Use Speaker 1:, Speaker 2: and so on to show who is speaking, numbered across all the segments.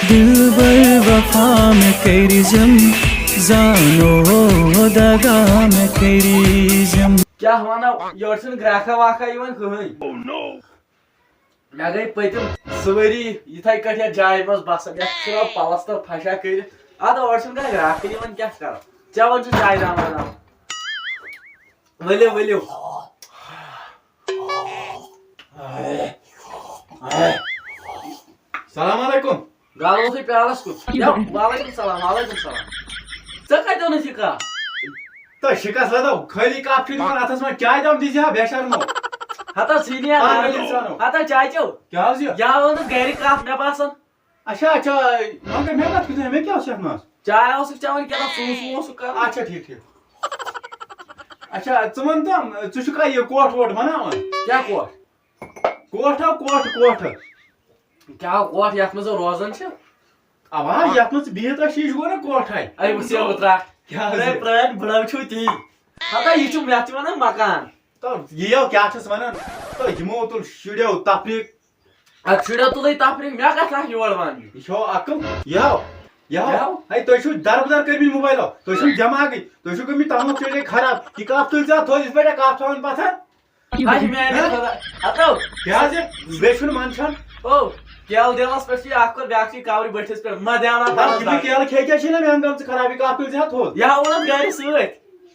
Speaker 1: دلبر وفا میں کریزم زانو دگا میں کریزم.
Speaker 2: کیا ونو یور چھنہٕ گراکھا واکھا یِوان کٕہٕنۍ. مےٚ گٔے پٔتِم سٲری یِتھَے کٲٹھۍ یتھ جایہِ منٛز بسان یتھ چھُنہ پلستر پھشا کٔرِتھ ادٕ اورٕ چھُنہٕ کانٛہہ گراکھٕے یِوان کیٛاہ کرو ژےٚ وۄنۍ چھُ چاے دام بناوُن ؤلِو ؤلِو.
Speaker 3: سلام علیکم.
Speaker 2: گل اوسُے پیالس کُن. وعلیکم سلام وعلیکم سلام. ژےٚ کتہِ اوٚنُتھ یہِ کپ؟
Speaker 3: تو شکست لدو خالی کپ چھُ دِوان اتھس منٛز چاے دام دیٖزِ ہا بے شرمو.
Speaker 2: ہتا ژھٕنیا ہتا چاے چیو
Speaker 3: کیٛاہ حظ یہِ
Speaker 2: اوٚنُتھ گرِ کپ مےٚ باسان.
Speaker 3: اچھا چاے مگر مےٚ کتھ کیٛاہ مےٚ کیٛاہ اوس یتھ منٛز
Speaker 2: چاے اوسُکھ چٮ۪وان کیٛاہ سوٗس ووٗسُکھ کران.
Speaker 3: اچھا ٹھیٖک ٹھیٖک. اچھا ژٕ وَن تم ژٕ چھُکھا یہِ کوٹھ ووٹھ بناوان؟
Speaker 2: کیٛاہ کوٹھ؟
Speaker 3: کوٹھ ہا کوٹھ کوٹھ.
Speaker 2: کیٛاہ کوٹھ یتھ منٛز روزان چھِ؟
Speaker 3: اوا یتھ منٛز بِہِتھ ٲسۍ یہِ گوٚو نا کوٹھے.
Speaker 2: اے وٕچھِو اوترٕ
Speaker 3: کیٛاہ
Speaker 2: پرٛٲنۍ بٕڑَو چھُو تی. ہتا یہِ چھُ یتھ چھِ ونان مکان.
Speaker 3: تو یِیو کیٛاہ چھِس ونان تو یِمو تُل شُریو تفریٖق.
Speaker 2: ادٕ شُرٮ۪و تُلٕے تفریٖق مےٚ کتھ لگ یور وننہِ.
Speaker 3: یہِ چھو عقل یِہو یِہو ہے تُہۍ چھِو دربدر کٔرمٕتۍ موبایلو تُہۍ چھِو دٮ۪ماغٕے تُہۍ چھِو گٔمٕتۍ تموک چیٖزے خراب. یہِ کپ تُلۍ زِ تھوٚد یِتھ پٲٹھۍ کپ تھاوان پتھر.
Speaker 2: ہتو
Speaker 3: کیٛاہ حظ یہِ بیٚیہِ چھُنہٕ منٛدچھان.
Speaker 2: او کیلہٕ دِلس پٮ۪ٹھ چھُ یہِ اکھ کور بیاکھ چھُ کورِ بٔٹھِس پٮ۪ٹھ ما دیانا
Speaker 3: یہِ کیلہٕ کھے کیٛاہ چھِ نا میٛانہِ گٔمژٕ خراب یہِ کپ تُلۍ زِ ہا تھوٚد.
Speaker 2: یہِ اوٚنُتھ گرِ سۭتۍ.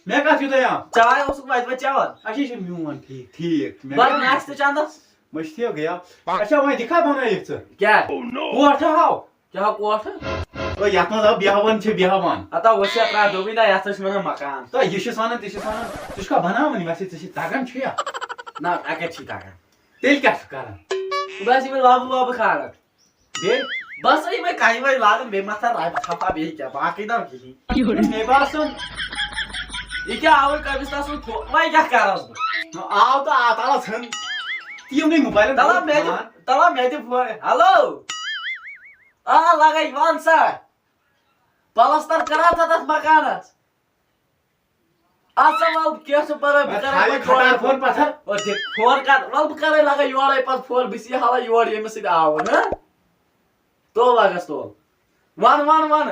Speaker 3: مےٚ کتھ چھُ تۄہہِ آو
Speaker 2: چاے اوسُکھ وتہِ وتہِ چٮ۪وان.
Speaker 3: اچھا یہِ چھُ میون ٹھیٖک ٹھیٖک.
Speaker 2: بس ناشتہٕ چندس
Speaker 3: مٔشتھٕے گٔیو. اچھا وۄنۍ دِکھا بنٲیِتھ ژٕ
Speaker 2: کیٛاہ
Speaker 3: کوٹھ ہاو.
Speaker 2: کیٛاہ کوٹھ؟
Speaker 3: یتھ منٛز آو بیٚہوان چھِ بیٚہوان.
Speaker 2: ہتا وٕچھ ترٛا دوٚپُے نا یتھ چھِ ونان مکان.
Speaker 3: تو یہِ چھُس ونان تہِ چھُس ونان ژٕ چھُکھا بناوان ویسے ژےٚ چھِ تگان چھُیا؟
Speaker 2: نہ مےٚ کتہِ چھُے تگان.
Speaker 3: تیٚلہِ کیٛاہ چھُکھ کران؟
Speaker 2: بس یِمے لبہٕ وبہٕ کھاران.
Speaker 3: بیٚیہِ
Speaker 2: بس یِمے کَنہِ وَنہِ لاگان بیٚیہِ متھان ربہِ تھپھا بیٚیہِ کیٛاہ باقٕے نہ کِہینۍ.
Speaker 3: مےٚ باسان
Speaker 2: یہِ کیٛاہ آوٕے کٔمِس تس وۄنۍ کیٛاہ کرس بہٕ.
Speaker 3: آو تہٕ آو تَلہٕ ژھٕن یِمنٕے موبایلن.
Speaker 2: تلا مےٚ دِ فون. ہلو آ لگے ون سا پلستر کرا ژٕ تتھ مکانس. اچھا ول کینٛہہ چھُ پرواے بہٕ کرے
Speaker 3: فون پتھر.
Speaker 2: فون کر ول بہٕ کرے لگے یورے پتہٕ فون بہٕ چھُس حالہ یور ییٚمِس سۭتۍ آوُن ہا تول لگس تول. ون ون ون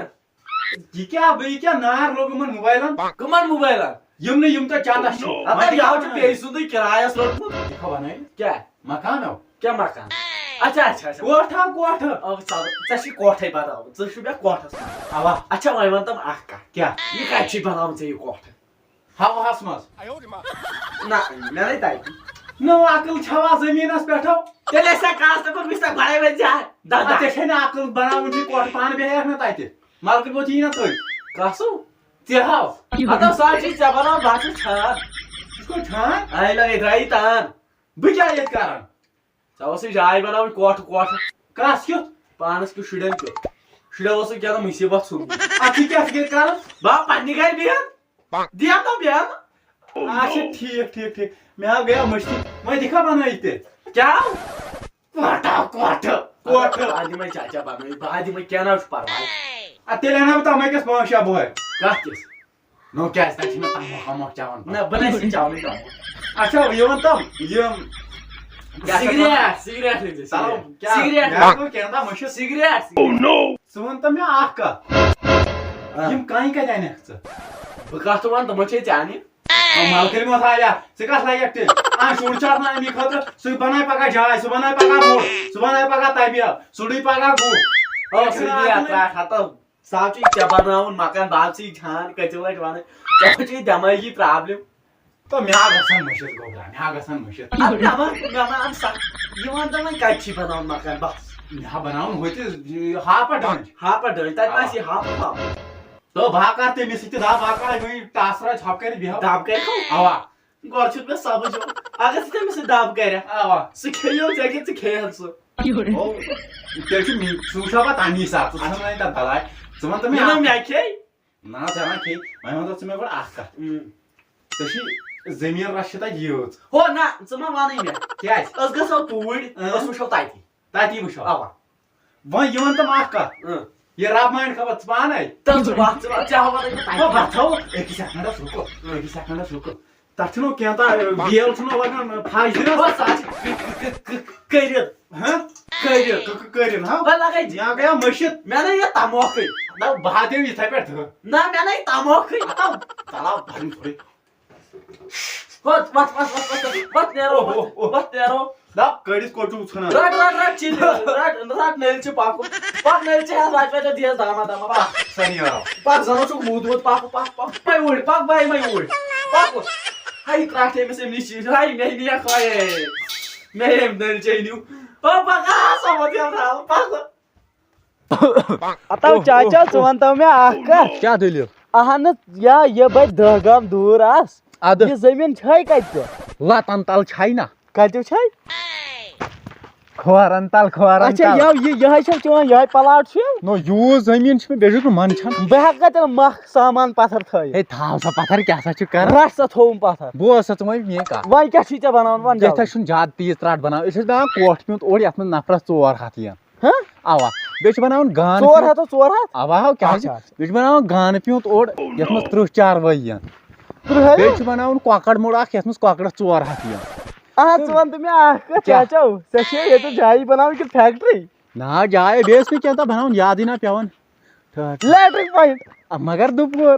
Speaker 3: یہِ کیٛاہ بیٚیہِ کیٛاہ نار لوٚگ یِمن موبایلن.
Speaker 2: کٕمن موبایلن؟
Speaker 3: یِمنٕے یِم تۄہہِ چندس چھُ.
Speaker 2: ہتا یہِ چھُ بیٚیہِ سُنٛدٕے کِرایس روٚٹمُت.
Speaker 3: دِکھا بنٲیِتھ
Speaker 2: کیٛاہ
Speaker 3: مکانو
Speaker 2: کیٛاہ مکان؟ اچھا اچھا اچھا
Speaker 3: کوٹھ ہا کوٹھ.
Speaker 2: ژےٚ چھُے کوٹھے بناوُن ژٕ چھُ مےٚ کوٹھس منٛز.
Speaker 3: اوا
Speaker 2: اچھا وۄنۍ ون تم اکھ کتھ
Speaker 3: کیٛاہ
Speaker 2: یہِ کتہِ چھُے بناوُن ژےٚ یہِ کوٹھ؟
Speaker 3: ہواہس منٛز.
Speaker 2: نہ مےٚ نَے تتہِ.
Speaker 3: نو عقل چھوا زٔمیٖنس پٮ۪ٹھو.
Speaker 2: تیٚلہِ ٲسۍ کاسٹہٕ پٲٹھۍ وٕچھ گۄڈے وۄنۍ زیادٕ
Speaker 3: ژےٚ چھے نہٕ عقل بناوُن چھُے کوٹھ پانہٕ بیٚہکھ نہ تتہِ ملکہٕ پوت یی نہ تُہۍ.
Speaker 2: کاسو
Speaker 3: ژٕ ہاو
Speaker 2: ہتو سا چھُے ژےٚ بناوُن بہٕ چھُس چھان.
Speaker 3: ژٕ چھُکھ ٹھان
Speaker 2: اے لگے درٛایی تان.
Speaker 3: بہٕ کیٛاہ ییٚتہِ کران.
Speaker 2: ژےٚ اوسُے جاے بناوٕنۍ کوٹھ کوٹھ
Speaker 3: کَس کیُتھ
Speaker 2: پانس کیُتھ شُرٮ۪ن کیُتھ. شُرٮ۪و اوسُکھ کیٛاہ تام مُصیٖبت ژھُنمُت.
Speaker 3: اَتھ چھِ کیٛاہ چھِ ییٚتہِ کران.
Speaker 2: بہٕ آو پننہِ گرِ بِہِتھ دِیَن نہ بیٚہن.
Speaker 3: اچھا ٹھیٖک ٹھیٖک ٹھیٖک مےٚ آو گٔیو مٔشتٕے وۄنۍ دِکھا بنٲیِتھ تیٚلہِ.
Speaker 2: کیٛاہ
Speaker 3: کوٹھ
Speaker 2: بہٕ دِمے چاچا بنٲوِتھ بہٕ دِمے کیٚنٛہہ نہ چھُ پرواے.
Speaker 3: اَدٕ تیٚلہِ اَنہٕ بہٕ تَمے کِس 5-6 بۄہرِ.
Speaker 2: کتھ کِس؟
Speaker 3: نو کیٛازِ تَتہِ چھِ مےٚ تَماکھ وَماکھ چٮ۪وان.
Speaker 2: نہ بہٕ نَے چاونٕے تام.
Speaker 3: اچھا یہِ وَن تَم یِم
Speaker 2: سِگریٹ سِگریٹ أنۍزِ
Speaker 3: سِگریٹ کیٚنٛہہ تام مٔشِد
Speaker 2: سِگریٹ.
Speaker 3: ژٕ وَن تہٕ مےٚ اکھ کتھ یِم کانہِ کتہِ انکھ ژٕ.
Speaker 2: بہٕ کتھ وَنہٕ تِمن چھے ژےٚ اَنٕنۍ.
Speaker 3: ملکہٕ دِمو تھایا ژٕ کتھ لگکھ تیٚلہِ شُر چھُ آسان اَمہِ خٲطرٕ سُہ بنایہِ پگاہ جاے سُہ بنایہِ پگاہ بوٚڑ سُہ بنایہِ پگاہ طبیعت سُڑٕے پگاہ گُر.
Speaker 2: ہتو سا چھُے ژےٚ بناوُن مکان بہٕ ژٕے چھان کٔژِ لٹہِ وَنٕنۍ ژےٚ چھُے دٮ۪مٲغی پرابلم.
Speaker 3: تہٕ مےٚ آو گژھان مٔشِد گوٚبرا مےٚ آو گژھان مٔشِد.
Speaker 2: یہِ وَن تہٕ وۄنۍ کتہِ چھُے بناوُن مکان بس.
Speaker 3: مےٚ ہا بناوُن ہوٚتہِ ہاپا ڈانٛچ.
Speaker 2: ہاپا ڈٲنۍ تتہِ ما آسہِ یہِ ہاپہٕ واپہٕ.
Speaker 3: تہٕ بہٕ کر تٔمِس سۭتۍ دَب بہٕ کر وۄنۍ ٹاسرا ژھۄپہٕ کٔرِتھ بیٚہو.
Speaker 2: دب کرِ
Speaker 3: اوا
Speaker 2: گۄڈٕ چھُس مےٚ سمجھ یِوان اگر ژٕ تٔمِس سۭتۍ دب کرکھ
Speaker 3: اوا
Speaker 2: سُہ کھیٚیو ژےٚ کہِ ژٕ کھیٚیَن سُہ.
Speaker 3: تیٚلہِ چھُ سُہ وٕچھو پتہٕ تَمی حساب ژٕ ژھٕن وۄنۍ تتھ بلاے ژٕ وَن تہٕ
Speaker 2: مےٚ کھیٚیہِ.
Speaker 3: نہ ژےٚ ما کھیٚیہِ وۄنۍ وَنتو ژٕ مےٚ گۄڈٕ اکھ کتھ ژےٚ چھی زٔمیٖن رَژھ چھِ تتہِ یٲژ.
Speaker 2: ہو نہ ژٕ ما وَنٕے مےٚ
Speaker 3: کیٛازِ
Speaker 2: أسۍ گژھو توٗرۍ أسۍ وٕچھو تتی.
Speaker 3: تتی وٕچھو.
Speaker 2: اوا
Speaker 3: وۄنۍ یہِ وَن تِم اکھ کتھ یہِ رب مانہِ خبر ژٕ پانے.
Speaker 2: تہٕ ژٕ وَتھ ژےٚ وَنَے
Speaker 3: بہٕ تھاوو أکِس سیکنڈس رُکو أکِس سیکنڈس رُکو تتھ چھُنہٕ کینٛہہ تام بیل چھُنہٕ لگان پھش دِنس
Speaker 2: کٔرِتھ
Speaker 3: ہاں کرن ہاں
Speaker 2: بہٕ لگے
Speaker 3: یا گیا مشت
Speaker 2: مےٚ نَے یہِ تموکھٕے
Speaker 3: نہ بہا دِم یِتھے پٲٹھۍ
Speaker 2: نہ مےٚ نَے تموکھٕے
Speaker 3: تلا بھرن تھوڑی
Speaker 2: وَتھ نیرو
Speaker 3: نہ کڑِس کوچو ژھنان
Speaker 2: رٹ چیٖز رٹ نٔلۍ چھِ پَکھ نٔلۍ چھِ ہٮ۪س وَتہِ وَتہِ دِیَس داما
Speaker 3: سنی آو
Speaker 2: پَکھ زَنو چھُکھ موٗدمُت پَکھ بے اوٗرۍ پَکھ بے مے اوٗرۍ پَکھ ہاے ترٛٹھ أمِس أمۍ نِش چیٖز ہاے مےٚ نِیَکھ ہاے مےٚ أمۍ نٔلۍ چے نیوٗ پَکھ سَمَتھ یَتھ پَکھ
Speaker 4: اتو چاچا ژٕ وَنتو مےٚ اکھ کتھ
Speaker 1: کیا دلیل
Speaker 4: اہن یا یہ بتہِ 10 گام دوٗر آس
Speaker 1: اد
Speaker 4: یہِ زٔمیٖن چھے کتہِ
Speaker 1: لتن تل چھے نا
Speaker 4: کتیو چھے
Speaker 1: کھورن تل
Speaker 4: اچھا یہے چھا چون یہے پلاٹ چھُ
Speaker 1: نو یوٗت زٔمیٖن چھُ مےٚ بیٚیہِ چھُکھ نہٕ منٛدچھان
Speaker 4: بہٕ ہٮ۪کا تیٚلہِ مکھ سامان پتھر تھٲیِتھ
Speaker 1: ہے تھاو سا پتھر کیٛاہ سا چھُ کران
Speaker 4: رٹ سا تھووُم پتھر
Speaker 1: بوز سا ژٕ وۄنۍ میٲنۍ کتھ
Speaker 4: وۄنۍ کیٛاہ چھُے ژےٚ بناوُن وۄنۍ
Speaker 1: یتھ چھُنہٕ زیادٕ تیٖژ ترٛٹھ بناوان أسۍ ٲسۍ بناوان کوٹھ پیوٗنت اوٚڑ یتھ منٛز نفرس 400 یِن اوا بیٚیہِ چھِ بناوان گانہٕ
Speaker 4: 400
Speaker 1: اوا کیٛازِ بیٚیہِ چھِ بناوان گانہٕ پیوٗنت اوٚڑ یتھ منٛز 30 چاروٲے یِن بیٚیہِ چھِ بناوُن کۄکر موٚڑ اکھ یتھ منٛز کۄکرس 200 یِن
Speaker 4: ژٕ وَن تہٕ مےٚ اکھ کتھ چاچو ژےٚ چھے ییٚتہِ جایہِ بناوٕنۍ کِنہٕ فیکٹری
Speaker 1: نا جاے بیٚیہِ ٲس مےٚ کینٛژھا بناوُن یادٕے نا پیوان
Speaker 4: لیٹرِن پویِنٹ
Speaker 1: مگر دُپور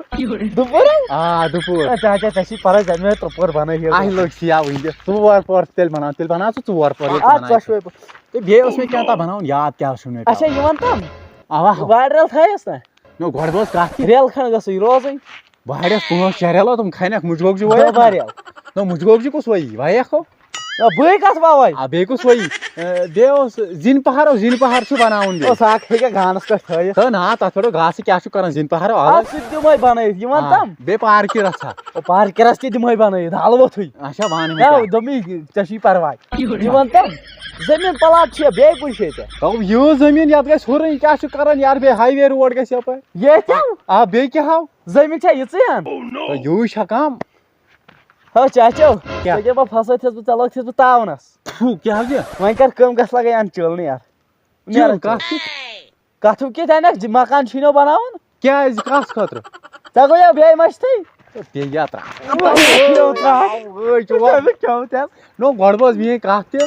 Speaker 4: دُپور
Speaker 1: آ دُپور
Speaker 4: چاچا ژےٚ چھی پرے زن مےٚ تُپور بنٲیِتھ
Speaker 1: اَسہِ لٔگۍ سِیا وٕنہِ 4 پور تیٚلہِ بناو ژٕ 4 پور
Speaker 4: ژۄشوے
Speaker 1: تہٕ بیٚیہِ اوس مےٚ کینٛژھا بناوُن یاد کیٛاہ چھُ مےٚ
Speaker 4: اچھا یہِ وَن تَم
Speaker 1: اوا
Speaker 4: وارِ رٮ۪ل تھٲیَس نا
Speaker 1: نو گۄڈٕ بوز کتھ کہِ
Speaker 4: رٮ۪ل کھنٛڈ گٔژھٕے روزٕنۍ
Speaker 1: واریاہ 5-6 رٮ۪لو تِم کھنٮ۪کھ مُجگوگجہِ
Speaker 4: دَہ رٮ۪ل
Speaker 1: نو مُجگوگجہِ کُس وایی وایکھو
Speaker 4: بٕے کتھ وَوے
Speaker 1: بیٚیہِ کُس وایی بیٚیہِ اوس زِنہِ پہر چھُ بناوُن بیٚیہِ
Speaker 4: سُہ اکھ ہیٚکیا گانس پٮ۪ٹھ تھٲیِتھ
Speaker 1: نا تتھ پٮ۪ٹھ گاسہٕ کیٛاہ چھُ کران زِنہِ پہر
Speaker 4: سُہ تہِ دِمہوے بنٲیِتھ یہِ وَن تَم
Speaker 1: بیٚیہِ پارکہِ رژھا
Speaker 4: پارکہِ رژھ تہِ دِمہوے بنٲیِتھ حلوتھٕے
Speaker 1: اچھا وَن مےٚ
Speaker 4: دوٚپمے ژےٚ چھی پرواے یہِ وَن تَم زٔمیٖن پلاٹ چھُ بیٚیہِ کُنہِ جایہِ ژےٚ
Speaker 1: دوٚپ یہِ زٔمیٖن یتھ گژھِ ہُرٕنۍ کیٛاہ چھُ کران یارٕ بیٚیہِ ہاے وے روڈ گژھِ یپٲرۍ
Speaker 4: ییٚتہِ
Speaker 1: آ بیٚیہِ کیٛاہ ہاو
Speaker 4: زٔمیٖن چھا یِژٕے ہن
Speaker 1: یوٗت چھا کم
Speaker 4: ہو چاچو ژےٚ کیٛاہ بہٕ پھسٲیتھس بہٕ ژےٚ لٲگتھس بہٕ تاونس
Speaker 1: کیٛاہ حظ یہِ
Speaker 4: وۄنۍ کر کٲم گژھ لگے اَن چِلنہٕ یار کتھُک کِتھ انکھ مکان چھُے نو بناوُن
Speaker 1: کیٛازِ کتھ خٲطرٕ
Speaker 4: ژےٚ گوٚو یا بیٚیہِ مٔشتھٕے
Speaker 1: بیٚیہِ نو گۄڈٕ بوز میٲنۍ کتھ تہِ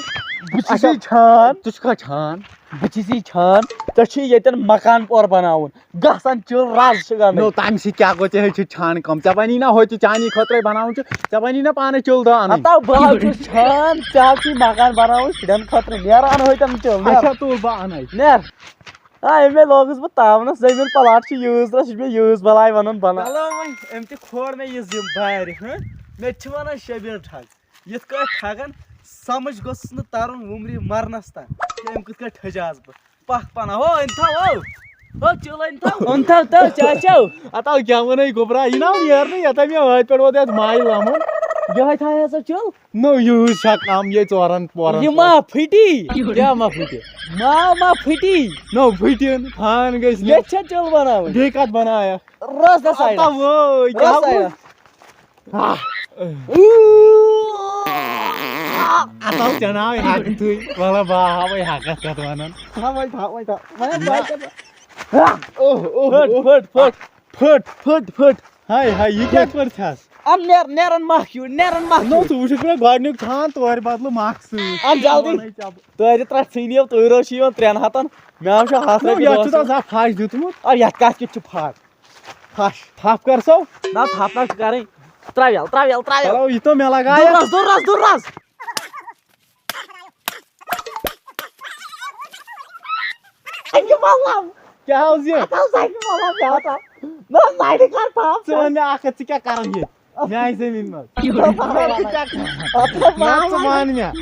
Speaker 4: بہٕ چھُسے چھان
Speaker 1: ژٕ چھُکھا چھان
Speaker 4: بہٕ چھُسے چھان ژےٚ چھُے ییٚتٮ۪ن مکان پور بناوُن گژھان چِل رز چھِ
Speaker 1: نو تمہِ سۭتۍ کیٛاہ گوٚو ژےٚ ہیٚچھِتھ چھانہٕ کٲم ژےٚ بنی نا ہوتہِ چانی خٲطرے بناوُن چھُ ژےٚ بنی نا پانے چِل دہ انٕنۍ
Speaker 4: بہٕ حظ چھُس چھان ژےٚ حظ چھُے مکان بناوُن شُرٮ۪ن خٲطرٕ نیران ہوتٮ۪ن چِل
Speaker 1: اچھا تُل بہٕ انے
Speaker 4: نیر أمۍ لوگُس بہٕ تاونس زٔمیٖن پلاٹ چھُ یوٗز ترٛا سُہ چھُ مےٚ یوٗز بلاے ونان بناو وۄنۍ أمۍ تہِ کھور مےٚ یہِ زِم بارِ مےٚ تہِ چھِ ونان شبیٖر ٹھگ یِتھ کٲٹھۍ ٹھگان سمجھ گوٚژھُس نہٕ ترُن وُمرِ مرنس تام کہِ أمۍ کِتھ کٲٹھۍ ٹھٔجاس بہٕ پکھ پناہ ہو أنۍ تھاو چِل أنۍ تھاو تو چاچو
Speaker 1: اتو کیٛاہ ونے گوبرا یہِ نا نیرنٕے یوٚتام مےٚ وٲتۍ پٮ۪ٹھ ووت یتھ ماے لمُن
Speaker 4: یہے تھاے ژٕ چِل
Speaker 1: نو یوٗز چھا کم یے 4 پورن
Speaker 4: یہِ ما پھٕٹی
Speaker 1: کیٛاہ ما پھٕٹہِ
Speaker 4: ما پھٕٹی
Speaker 1: نو پھٕٹِن فان گژھِ نہٕ
Speaker 4: ییٚتہِ چھا چِل بناوٕنۍ
Speaker 1: بیٚیہِ کتھ بنایکھ
Speaker 4: رس دس
Speaker 1: اتو ژےٚ ناوٕے حقتھٕے وَلہ بہٕ ہاوے حقت کتھ ونان
Speaker 4: پھٹ
Speaker 1: ہاے ہاے یہِ کتھ پٲٹھۍ چھَس
Speaker 4: نیران مکھ نیران مکھ
Speaker 1: نو ژٕ وٕچھُکھ مےٚ گۄڈنیُک تھان تورِ بدلہٕ مکھ سۭتۍ
Speaker 4: جلدی تٲرِ ترٛٹھ ژھٕنِو تۭرو چھِ یِوان 3 ہتن مےٚ چھُ 100 رۄپیہِ
Speaker 1: یتھ چھُ تتھ پھش دیُتمُت
Speaker 4: یتھ کتھ کیُتھ چھُ پھش
Speaker 1: تھپھ کر سو
Speaker 4: نہ تھپھ نہ چھِ کرٕنۍ ترٛاویل
Speaker 1: چلو یہِ تو مےٚ لگاے
Speaker 4: دوٗر رس
Speaker 1: کیٛاہ اوس یہِ ژٕ وَن مےٚ اکھ کتھ ژٕ کیٛاہ کران ییٚتہِ میانہِ زٔمیٖن منٛز ژٕ وَن مےٚ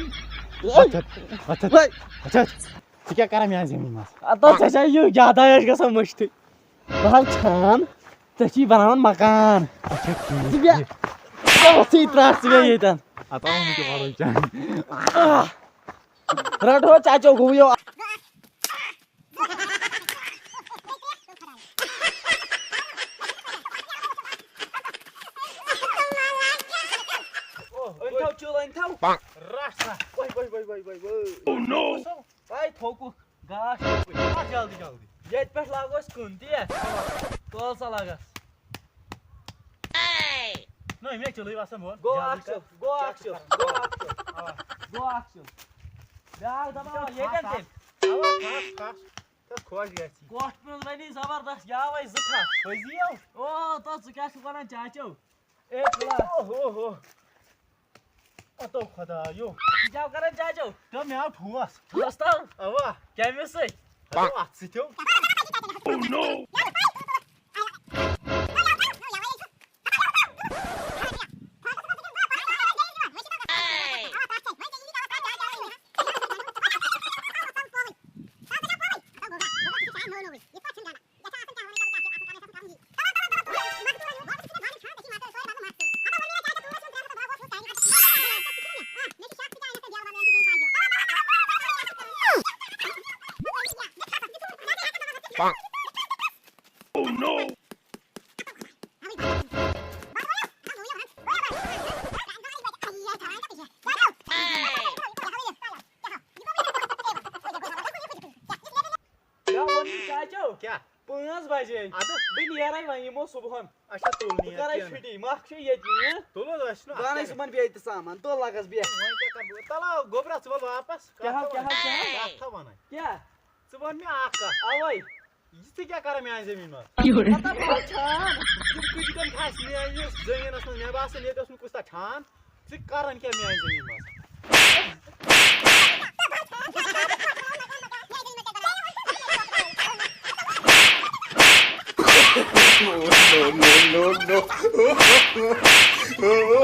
Speaker 1: ژٕ کیٛاہ کران میانہِ زٔمیٖن منٛز
Speaker 4: ژےٚ چھا یہِ یاداش گژھان مٔشتٕے بہٕ حظ چھان ژےٚ چھی بناوان مکان ترٛٹھ ژٕ مےٚ ییٚتٮ۪ن رٹ ہو چاچو گوٚو تھوکُکھ گاش جلدی ییٚتہِ پٮ۪ٹھ لاگو أسۍ کُن تی تول سا لگس
Speaker 1: چلے وسان بہٕ
Speaker 4: گوٚو اکھ چِل بیٛاکھ دباو ییٚتٮ۪ن تیٚلہِ
Speaker 3: خۄش گژھِ
Speaker 4: کوٹھ پیوٚن وَنی زبردست یاوَے زٕ تھَکھ کھٔزیو او تہٕ ژٕ کیٛاہ چھُکھ وَنان چاچو اے فِلا
Speaker 3: اوہو اتو خۄدایو
Speaker 4: ژٕ کیٛاہ کران چاچو
Speaker 3: تہٕ مےٚ آو ٹھوس
Speaker 4: ٹھوس تَل
Speaker 3: اوا
Speaker 4: کَمہِ سۭتۍ
Speaker 3: اتھ سۭتۍ
Speaker 4: کیٛاہ ووٚن چاچو
Speaker 3: کیٛاہ
Speaker 4: 5 بجے
Speaker 3: اَدٕ
Speaker 4: بہٕ نیرے وۄنۍ یِمو صُبحن
Speaker 3: اچھا تُل
Speaker 4: بہٕ کرے چھُٹی مکھ چھُ ییٚتی
Speaker 3: تُل حظ أسۍ چھِنہٕ
Speaker 4: بہٕ اَنَے صُبحن بیٚیہِ تہِ سامان تُل لگس بیٚیہِ
Speaker 3: وۄنۍ کیٛاہ کرٕ بہٕ تَلہٕ گوٚبرا ژٕ وَل واپس
Speaker 4: کیٛاہ حظ
Speaker 3: کَتھ تھا وَنٕنۍ
Speaker 4: کیٛاہ
Speaker 3: ژٕ وَن مےٚ اکھ کَتھ
Speaker 4: اَوَے
Speaker 3: یہِ ژٕ کیٛاہ کران میٛانہِ زٔمیٖن منٛز
Speaker 4: پتہ بہٕ چھان
Speaker 3: یِم کۭتِکن کھسہِ میٛٲنِس زٔمیٖنس منٛز مےٚ باسان ییٚتہِ اوس نہٕ کُس تانۍ ٹھان ژٕ کران کیٛاہ میٛانہِ زٔمیٖن منٛز
Speaker 5: no, no, no, no.